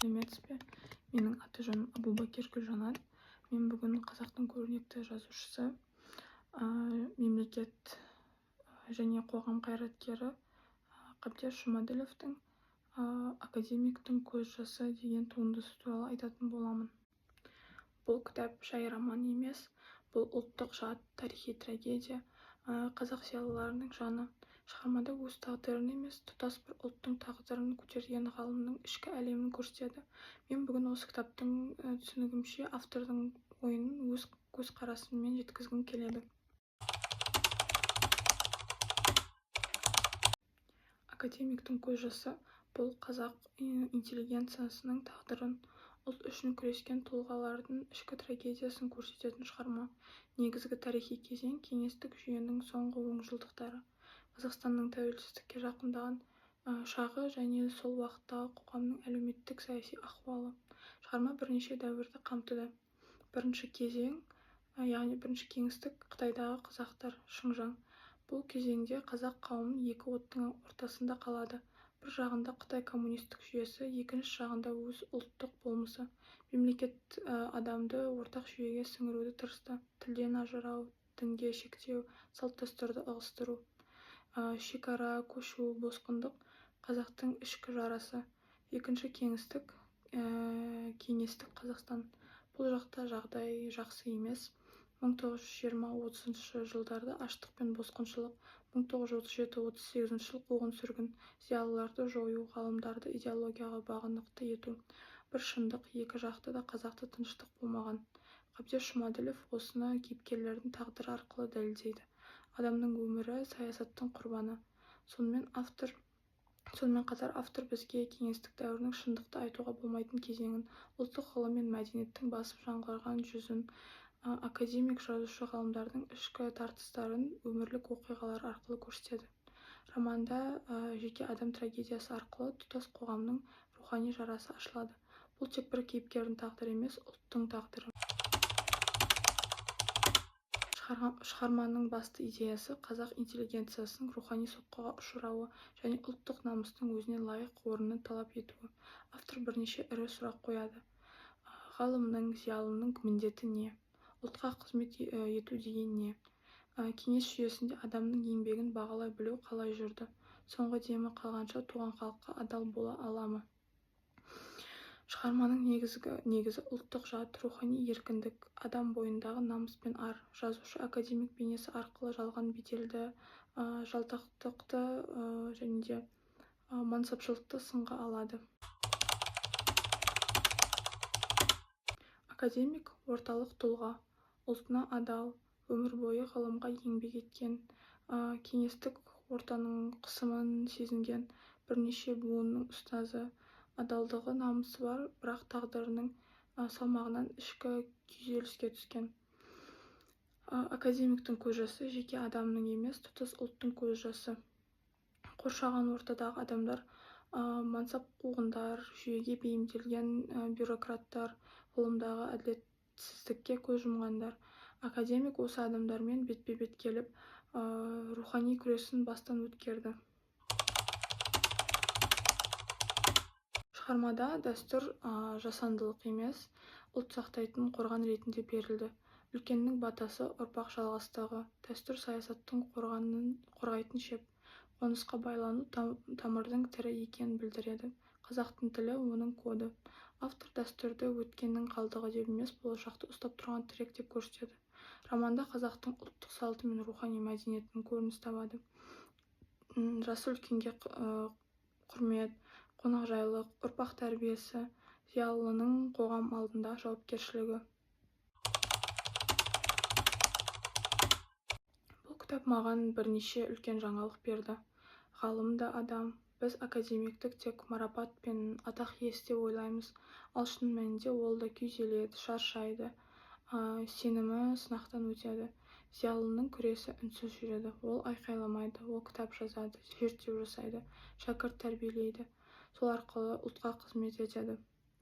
сәлеметсіз бе? Менің аты-жөнім Абубакир Гүлжанат. Мен бүгін қазақтың көрнекті жазушысы, мемлекет және қоғам қайраткері Қабдеш Жұмаділовтің академиктің көз жасы деген туындысы туралы айтатын боламын. Бұл кітап жай роман емес, бұл ұлттық жад, тарихи трагедия, қазақ зиялыларының жаны. Шығармада өз тағдырын емес, тұтас бір ұлттың тағдырын көтерген ғалымның ішкі әлемін көрсетеді. Мен бүгін осы кітаптың түсінігімше автордың ойын өз көзқарасымен жеткізгім келеді. Академиктің көз жасы бұл қазақ интеллигенциясының тағдырын, ұлт үшін күрескен тұлғалардың ішкі трагедиясын көрсететін шығарма. Негізгі тарихи кезең кеңестік жүйенің соңғы онжылдықтары, Қазақстанның тәуелсіздікке жақындаған шағы және сол уақыттағы қоғамның әлеуметтік саяси ахуалы. Шығарма бірнеше дәуірді қамтыды. Бірінші кезең, яғни бірінші кеңістік, Қытайдағы қазақтар, Шыңжаң. Бұл кезеңде қазақ қауымы екі оттың ортасында қалады. Бір жағында Қытай коммунистік жүйесі, екінші жағында өз ұлттық болмысы. Мемлекет адамды ортақ жүйеге сіңіруді тырысты. Тілден ажырау, дінге шектеу, салт-дәстүрді ығыстыру. Шекара, көшу, босқындық қазақтың ішкі жарасы. Екінші кеңістік, кеңестік Қазақстан. Бұл жақта жағдай жақсы емес. 1920-30 жылдарда аштық пен босқыншылық, 1937-38 жыл қуғын-сүргін, зиялыларды жою, ғалымдарды идеологияға бағынықты ету. Бір шындық, екі жақты да қазақты тыныштық болмаған. Қабдеш Жұмаділов осыны кейіпкерлердің тағдыры арқылы дәлелдейді. Адамның өмірі саясаттың құрбаны. Сонымен қатар автор бізге кеңестік дәуірінің шындықты айтуға болмайтын кезеңін, ұлттық ғылым мен мәдениеттің басып жаңғырған жүзін, академик жазушы ғалымдардың ішкі тартыстарын өмірлік оқиғалар арқылы көрсетеді. Романда жеке адам трагедиясы арқылы тұтас қоғамның рухани жарасы ашылады. Бұл тек бір кейіпкердің тағдыры емес, ұлттың тағдыры. Шығарманың басты идеясы қазақ интеллигенциясының рухани соққыға ұшырауы және ұлттық намыстың өзіне лайық орнын талап етуі. Автор бірнеше ірі сұрақ қояды. Ғалымның, зиялының міндеті не? Ұлтқа қызмет ету деген не? Кеңес жүйесінде адамның еңбегін бағалай білу қалай жүрді? Соңғы демі қалғанша туған халыққа адал бола ала ма? Шығарманың негізі ұлттық жад, рухани еркіндік, адам бойындағы намыс пен ар. Жазушы академик бейнесі арқылы жалған беделді, жалтақтықты және де мансапшылдықты сынға алады. Академик орталық тұлға, ұлтына адал, өмір бойы ғылымға еңбек еткен, кеңестік ортаның қысымын сезінген, бірнеше буынның ұстазы, адалдығы, намысы бар, бірақ тағдырының салмағынан ішкі күйзеліске түскен. Академиктің көз жасы жеке адамның емес, тұтас ұлттың көз жасы. Қоршаған ортадағы адамдар, мансап қуғындар, жүйеге бейімделген бюрократтар, ғылымдағы әділетсіздікке көз жұмғандар. Академик осы адамдармен бетпе-бет келіп, рухани күресін бастан өткерді. Шығармада дәстүр жасандылық емес, ұлт сақтайтын қорған ретінде берілді. Үлкеннің батасы ұрпақ жалғастығы, дәстүр саясаттың қорғайтын шеп, қонысқа байлану тамырдың тірі екенін білдіреді. Қазақтың тілі оның коды. Автор дәстүрді өткеннің қалдығы деп емес, болашақты ұстап тұрған тірек деп көрсетеді. Романда қазақтың ұлттық салты мен рухани мәдениетінің көрініс табады. Жасы үлкенге құрмет, қонақжайлық, ұрпақ тәрбиесі, зиялының қоғам алдында жауапкершілігі. Бұл кітап маған бірнеше үлкен жаңалық берді. Ғалым да адам, біз академиктік тек марапат пен атақ иесі деп ойлаймыз, ал шын мәнінде ол да күйзеледі, шаршайды, сенімі сынақтан өтеді. Зиялының күресі үнсіз жүреді, ол айқайламайды, ол кітап жазады, зерттеу жасайды, шәкірт тәрбиелейді. Сол арқылы ұлтқа қызмет етеді.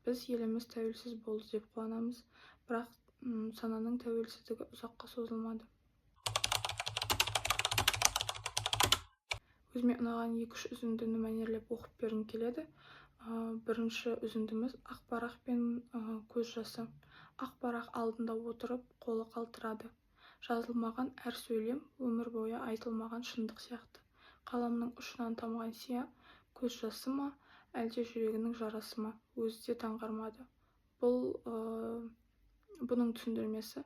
Біз еліміз тәуелсіз болды деп қуанамыз, бірақ сананың тәуелсіздігі ұзаққа созылмады. Өзіме ұнаған 2-3 үзіндіні мәнерлеп оқып бергім келеді. Бірінші үзіндіміз ақ парақ пен көз жасы. Ақ парақ алдында отырып, қолы қалтырады. Жазылмаған әр сөйлем өмір бойы айтылмаған шындық сияқты. Қаламның ұшынан тамған сия көз жасы ма, әлде жүрегінің жарасы ма, өзі де таңғармады. Бұның түсіндірмесі.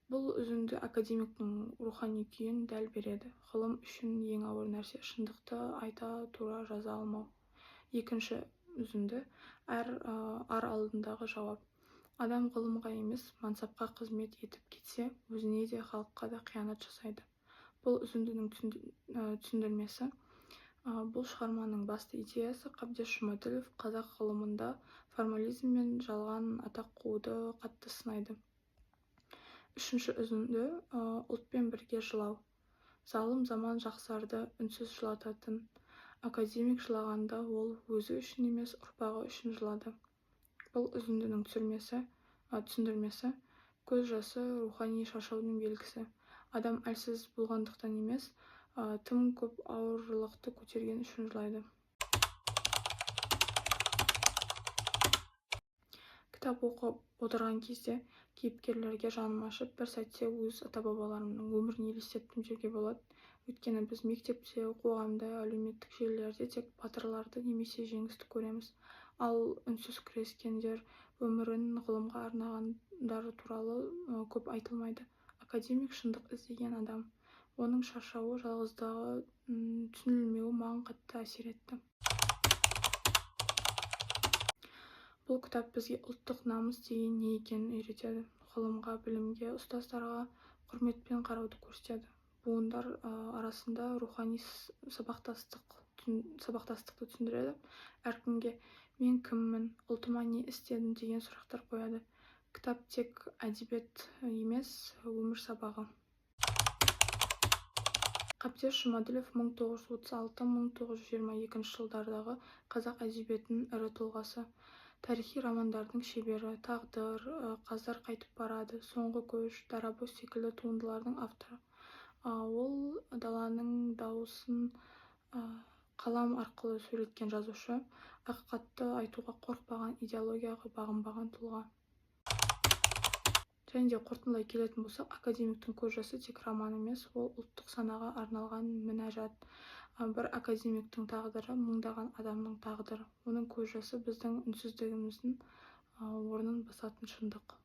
Бұл үзінді академиктің рухани күйін дәл береді. Ғылым үшін ең ауыр нәрсе шындықты айта тура жаза алмау. Екінші үзінді ар алдындағы жауап. Адам ғылымға емес, мансапқа қызмет етіп кетсе, өзіне де халыққа да қиянат жасайды. Бұл үзіндінің түсіндірмесі. Бұл шығарманың басты идеясы Қабдеш Жұмаділов қазақ ғылымында формализм мен жалған атақ қууды қатты сынайды. Үшінші үзінді ұлтпен бірге жылау. Залым заман жақсарды үнсіз жылататын. Академик жылағанда ол өзі үшін емес, ұрпағы үшін жылады. Бұл үзіндінің түсіндірмесі. Көз жасы рухани шаршаудың белгісі. Адам әлсіз болғандықтан емес, тым көп ауырлықты көтерген үшін жылайды. Кітап оқып отырған кезде кейіпкерлерге жаным ашып, бір сәтте өз ата-бабаларымның өмірін елестеттім деуге болады. Өйткені біз мектепте, қоғамда, әлеуметтік желілерде тек батырларды немесе жеңісті көреміз. Ал үнсіз күрескендер, өмірін ғылымға арнағандары туралы көп айтылмайды. Академик шындық іздеген адам. Оның шаршауы, жалғыздығы, түсінілмеуі маған қатты әсер етті. Бұл кітап бізге ұлттық намыс деген не екенін үйретеді. Ғылымға, білімге, ұстаздарға құрметпен қарауды көрсетеді. Буындар арасында рухани сабақтастықты түсіндіреді. Әркімге мен кіммін, ұлтыма не істедім деген сұрақтар қояды. Кітап тек әдебиет емес, өмір сабағы. Қабдеш Жұмаділов 1936-1922 жылдардағы қазақ әдебиетінің ірі тұлғасы. Тарихи романдардың шебері, тағдыр, қаздар қайтып барады, соңғы көш, дарабоз секілді туындылардың авторы. Ол даланың дауысын қалам арқылы сөйлеткен жазушы, ақиқатты айтуға қорықпаған, идеологияға бағынбаған тұлға. Және де қорытындылай келетін болсақ, академиктің көз жасы тек роман емес, ол ұлттық санаға арналған мінәжат. Бір академиктің тағдыры мыңдаған адамның тағдыры. Оның көз жасы біздің үнсіздігіміздің орнын басатын шындық.